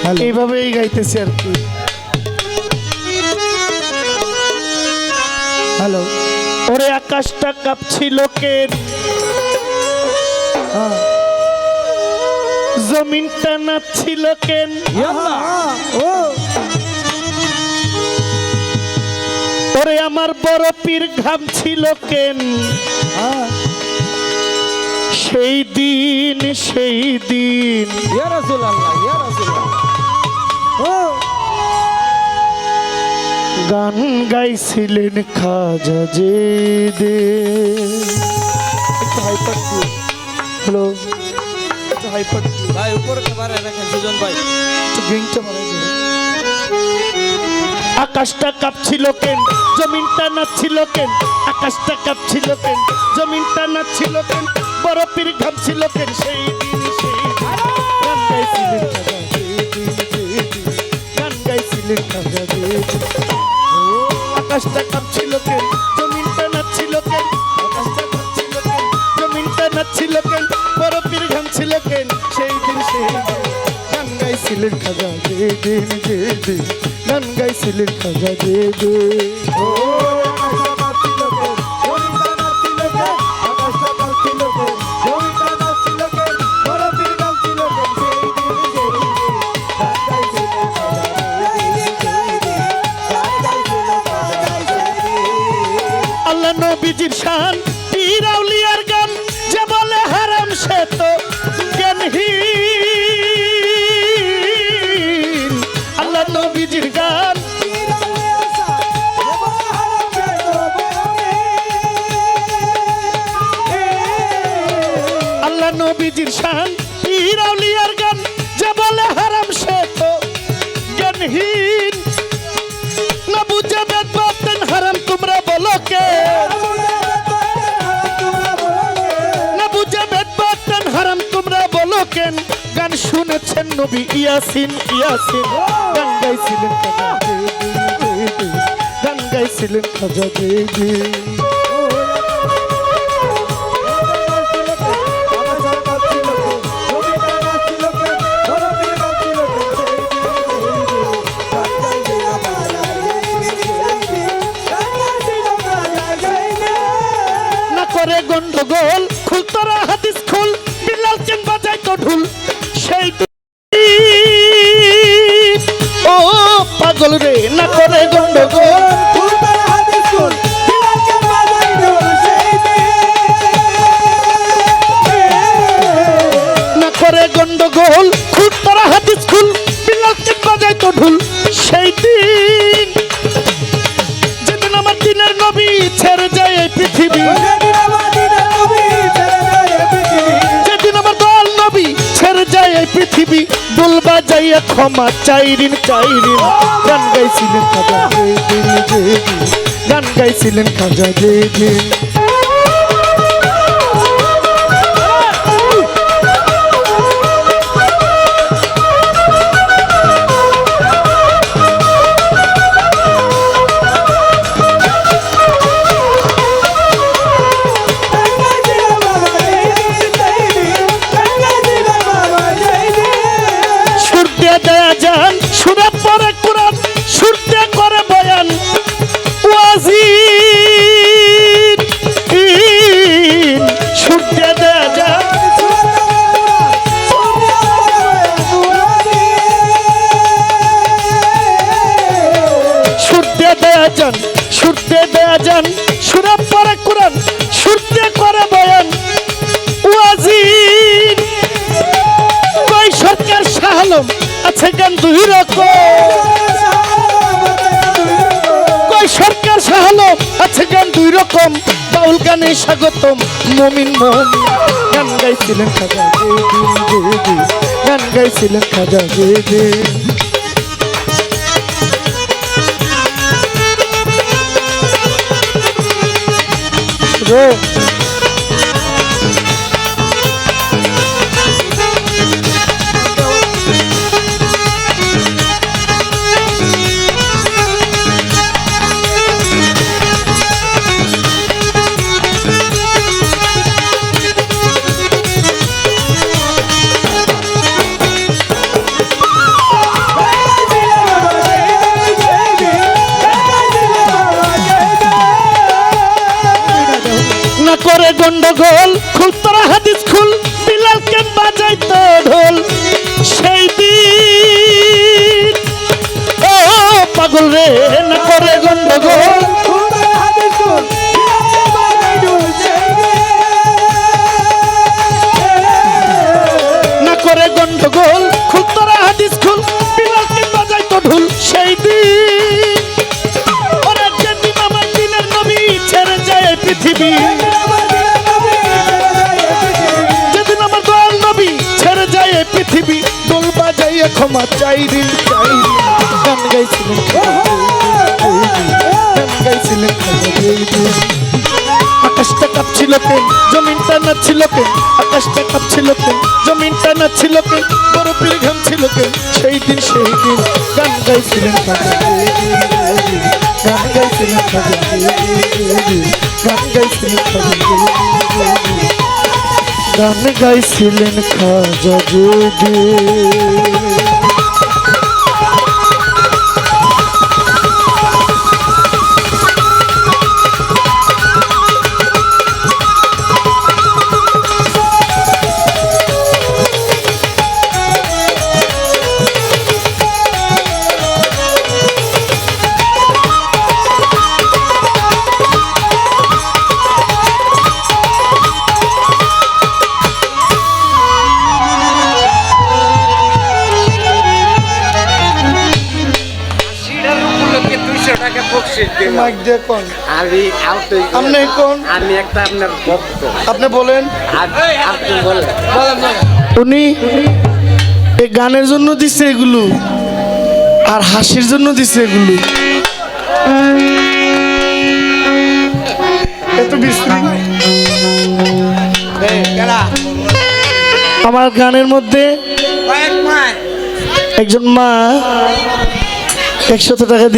এইভাবেই গাইতেছি আর কি। হ্যালো, ওরে আকাশটা কাঁপছিল কেন, জমিনটা নাচছিল কেন, ওরে আমার বড় পীর ঘামছিল কেন, সেই দিন ইয়া রাসূলুল্লাহ, ইয়া রাসূলুল্লাহ। গান গাইছিলেন খাজা যে দে। হ্যালো, ভাই উপরে বারে রাখেন সুজন ভাই, আকাশটা কাঁপছিল কেন, জমিনটা নাচছিল কেন, আকাশটা কাঁপছিল কেন, জমিনটা নাচছিল কেন, বড় পীর ঘামছিল কেন, সেই দিন গান গাইছিলেন খাজা যে দিন, গান গাইছিলেন খাজা যে দিন। আকাশটা কাঁপছিল কেন, জমিনটা নাচছিল কেন, আকাশটা কাঁপছিল কেন, জমিনটা নাচছিল কেন, বড় পীর ঘামছিল কেন, সেই দিন গান গাইছিলেন খাজা যে দিন, গান গাইছিলেন খাজা যে দিন। আল্লাহ নবীজির শান, পীর আউলিয়ার গান, যে বলে হারাম সে তো জ্ঞানহীন। আল্লাহ নবীজির গান, আল্লাহ নবীজির শান, পীর আউলিয়ার গান, যে বলে হারাম সে তো জ্ঞানহীন। না বুঝে বেদ বাতেন হারাম তোমরা বলো কে, না বুঝে বেদ বাতেন হারাম তোমরা বলো কেন। গান শুনেছেন নবী ইয়াসিন, ইয়াসিন গান গাইছিলেন খাজা যে দিন, গান গাইছিলেন খাজা যে দিন। করে গন্ডগোল, খুল তোরা হাদিস খুল, বিলাল কেন বাজাই তো ঢুল, সেই ও পাগল রে। না করে গন্ডগোল, খুল তোরা হাদিস খুল, বিলাল কেন বাজাই ঢুল, সেই না করে গন্ডগোল, খুল তোরা হাদিস খুল, বিলাল কেন বাজাই তো ঢুল, সেই দিন যেদিন আমার দিনের নবী ছেড়ে যায় এই পৃথিবী, পৃথিবী দুল বাজাইয়া ক্ষমা চাইরিন চাইরিন। গান গাইছিলেন খাজা যে দিন, গান গাইছিলেন খাজা যে দিন। শুনতে দেয়া যান, সুরা পড়ে কোরআন, শুনতে করে বয়ান ওয়াজির। কই সরকার শাহ আলম আছে গান দুই রকম, কই সরকার শাহ আলম আছে গান দুই রকম, বাউল গানে স্বাগতম মুমিন মুমিন। গান গাইছিলেন খাজা যে দিন, গান গাইছিলেন খাজা যে দিন। পাগল রে না করে গন্ডগোল না করে গন্ডগোল খুল তোরা হাদিস খুল বিলাতি বাজাই তো ঢুল সেই দিন ওরা যেদিন আমার দিনের নবী ছেড়ে যায় এই পৃথিবী যেদিন আমার দয়াল নবী ছেড়ে যায় এই পৃথিবী দোল বাজাইয়া ক্ষমা চাই দিন গান গাইছিলেন আকাশটা কাঁপছিল কেন জমিনটা নাচছিল কেন আকাশটা কাঁপছিল কেন জমিনটা নাচছিল কেন বরফের ঘাম ছিল কেন সেই দিন গান গাইছিলেন গান গাইছিলেন গান গাইছিলেন গান গাইছিলেন খাজা জুদি মাইক দিয়ে কোন আমি আউট আপনি কোন আমি একটা আপনার ভক্ত আপনি বলেন আপনি বলেন উনি এই গানের জন্য দিছে এগুলো আর হাসির জন্য দিছে এগুলো এত বিশ্রী আমার গানের মধ্যে একজন মা 100 টাকা দিয়ে